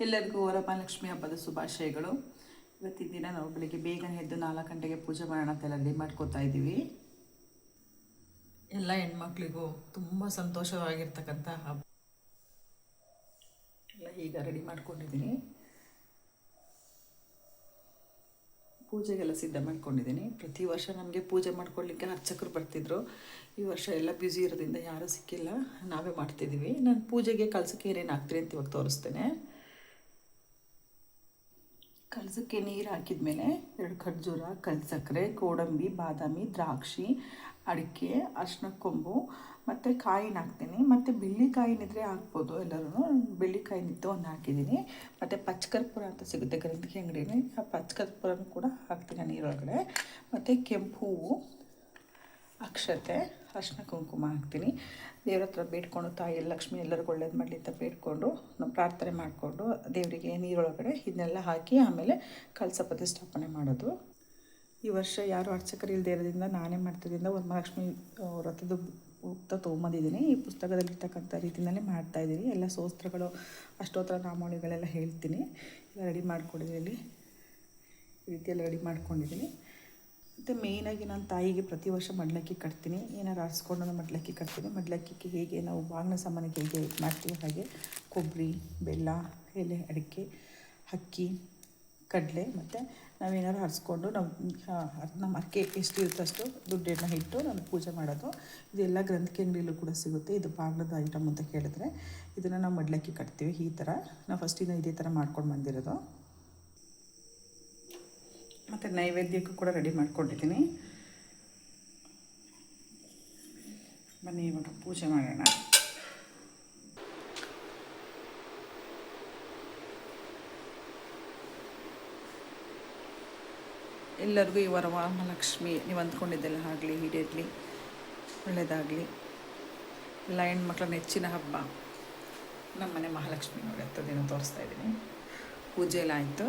ಎಲ್ಲರಿಗೂ ವರಮಹಾಲಕ್ಷ್ಮಿ ಹಬ್ಬದ ಶುಭಾಶಯಗಳು. ಇವತ್ತಿನ ದಿನ ನಾವು ಬೆಳಿಗ್ಗೆ ಬೇಗನೆ ಎದ್ದು 4 ಗಂಟೆಗೆ ಪೂಜೆ ಮಾಡೋಣ ಅಂತೆಲ್ಲ ರೆಡಿ ಮಾಡ್ಕೋತಾ ಇದ್ದೀವಿ. ಎಲ್ಲ ಹೆಣ್ಮಕ್ಳಿಗೂ ತುಂಬ ಸಂತೋಷವಾಗಿರ್ತಕ್ಕಂಥ ಹಬ್ಬ. ಎಲ್ಲ ಈಗ ರೆಡಿ ಮಾಡ್ಕೊಂಡಿದ್ದೀನಿ, ಪೂಜೆಗೆಲ್ಲ ಸಿದ್ಧ ಮಾಡ್ಕೊಂಡಿದ್ದೀನಿ. ಪ್ರತಿ ವರ್ಷ ನಮಗೆ ಪೂಜೆ ಮಾಡ್ಕೊಳ್ಳಿಕ್ಕೆ ಅರ್ಚಕರು ಬರ್ತಿದ್ರು. ಈ ವರ್ಷ ಎಲ್ಲ ಬ್ಯುಸಿ ಇರೋದ್ರಿಂದ ಯಾರೂ ಸಿಕ್ಕಿಲ್ಲ, ನಾವೇ ಮಾಡ್ತಿದ್ದೀವಿ. ನಾನು ಪೂಜೆಗೆ ಕಲಸಕ್ಕೆ ಏನೇನು ಹಾಕ್ತೀನಿ ಅಂತ ಇವಾಗ ತೋರಿಸ್ತೇನೆ. ಕಲಸಕ್ಕೆ ನೀರು ಹಾಕಿದ್ಮೇಲೆ 2 ಖರ್ಜೂರ, ಕಲ್ಸಕ್ಕರೆ, ಗೋಡಂಬಿ, ಬಾದಾಮಿ, ದ್ರಾಕ್ಷಿ, ಅಡಿಕೆ, ಅರಿಶಿನ ಕೊಂಬು ಮತ್ತು ಕಾಯಿನ ಹಾಕ್ತೀನಿ. ಮತ್ತು ಬೆಳ್ಳಿಕಾಯಿನಿದ್ರೆ ಹಾಕ್ಬೋದು ಎಲ್ಲರೂ. ಬೆಳ್ಳಿಕಾಯಿನಿತ್ತು ಒಂದು ಹಾಕಿದ್ದೀನಿ. ಮತ್ತು ಪಚ್ಚಕರ್ಪೂರ ಅಂತ ಸಿಗುತ್ತೆ ಗ್ರಂಥಿಗೆ ಅಂಗಡಿಯಲ್ಲಿ, ಆ ಪಚ್ಚಕರ್ಪೂರನೂ ಕೂಡ ಹಾಕ್ತೀನಿ ನೀರೊಳಗಡೆ. ಮತ್ತು ಕೆಂಪು ಹೂವು, ಅಕ್ಷತೆ, ಅರಿಶಿನ ಕುಂಕುಮ ಹಾಕ್ತೀನಿ. ದೇವ್ರ ಹತ್ರ ಬೇಡ್ಕೊಂಡು ತಾಯಿ ಲಕ್ಷ್ಮಿ ಎಲ್ಲರಿಗೂ ಒಳ್ಳೇದು ಮಾಡಲಿ ಅಂತ ಬೇಡ್ಕೊಂಡು ನಾವು ಪ್ರಾರ್ಥನೆ ಮಾಡಿಕೊಂಡು ದೇವರಿಗೆ ನೀರೊಳಗಡೆ ಇದನ್ನೆಲ್ಲ ಹಾಕಿ ಆಮೇಲೆ ಕಳಸ ಪ್ರತಿಷ್ಠಾಪನೆ ಮಾಡೋದು. ಈ ವರ್ಷ ಯಾರು ಅರ್ಚಕರು ಇಲ್ಲದೆ ಇರೋದ್ರಿಂದ ನಾನೇ ಮಾಡ್ತಿದ್ದರಿಂದ ವರಮಹಾಲಕ್ಷ್ಮಿ ವ್ರತದ ಪುಸ್ತಕ ತೊಗೊಂಬಂದಿದ್ದೀನಿ. ಈ ಪುಸ್ತಕದಲ್ಲಿರ್ತಕ್ಕಂಥ ರೀತಿಯಲ್ಲೇ ಮಾಡ್ತಾಯಿದ್ದೀನಿ. ಎಲ್ಲ ಸ್ತೋತ್ರಗಳು, ಅಷ್ಟೋತ್ತರ ನಾಮಾವಳಿಗಳೆಲ್ಲ ಹೇಳ್ತೀನಿ. ಎಲ್ಲ ರೆಡಿ ಮಾಡ್ಕೊಂಡಿದ್ದೀನಿ, ಈ ರೀತಿಯೆಲ್ಲ ರೆಡಿ ಮಾಡ್ಕೊಂಡಿದ್ದೀನಿ. ಮತ್ತು ಮೇಯ್ನಾಗಿ ನಾನು ತಾಯಿಗೆ ಪ್ರತಿ ವರ್ಷ ಮಡ್ಲಕ್ಕಿ ಕಟ್ತೀನಿ. ಏನಾರು ಆರಿಸ್ಕೊಂಡು ನಾನು ಮಡ್ಲಕ್ಕಿ ಕಟ್ತೀನಿ. ಮಡ್ಲಕ್ಕಿಗೆ ಹೇಗೆ ನಾವು ಬಾಗಿನ ಸಾಮಾನಿಗೆ ಹೇಗೆ ಮಾಡ್ತೀವಿ ಹಾಗೆ ಕೊಬ್ಬರಿ, ಬೆಲ್ಲ, ಎಲೆ, ಅಡಿಕೆ, ಅಕ್ಕಿ, ಕಡಲೆ ಮತ್ತು ನಾವೇನಾದ್ರು ಹರಿಸ್ಕೊಂಡು ನಮ್ಮ ಅರ್ಕೆ ಎಷ್ಟು ಇರುತ್ತಷ್ಟು ದುಡ್ಡನ್ನು ಇಟ್ಟು ನಾನು ಪೂಜೆ ಮಾಡೋದು. ಇದೆಲ್ಲ ಗ್ರಂಥಿಗೆ ಅಂಗಡಿಯಲ್ಲೂ ಕೂಡ ಸಿಗುತ್ತೆ. ಇದು ಬಾಗಿಲದ ಐಟಮ್ ಅಂತ ಕೇಳಿದ್ರೆ ಇದನ್ನು ನಾವು ಮಡ್ಲಕ್ಕಿ ಕಟ್ತೀವಿ. ಈ ಥರ ನಾವು ಫಸ್ಟಿಂದ ಇದೇ ಥರ ಮಾಡ್ಕೊಂಡು ಬಂದಿರೋದು. ಮತ್ತು ನೈವೇದ್ಯಕ್ಕೂ ಕೂಡ ರೆಡಿ ಮಾಡ್ಕೊಂಡಿದ್ದೀನಿ. ಬನ್ನಿ ಇವಾಗ ಪೂಜೆ ಮಾಡೋಣ. ಎಲ್ಲರಿಗೂ ಈ ವರಮಹಾಲಕ್ಷ್ಮಿ ನೀವು ಅಂದ್ಕೊಂಡಿದ್ದೆಲ್ಲ ಆಗಲಿ, ಈಡೇರಲಿ, ಒಳ್ಳೆಯದಾಗಲಿ. ಎಲ್ಲ ಹೆಣ್ಮಕ್ಳ ನೆಚ್ಚಿನ ಹಬ್ಬ ನಮ್ಮನೆ ಮಹಾಲಕ್ಷ್ಮಿ ನೋಡಿ. 10 ದಿನ ತೋರಿಸ್ತಾ ಇದ್ದೀನಿ. ಪೂಜೆ ಎಲ್ಲ ಆಯಿತು.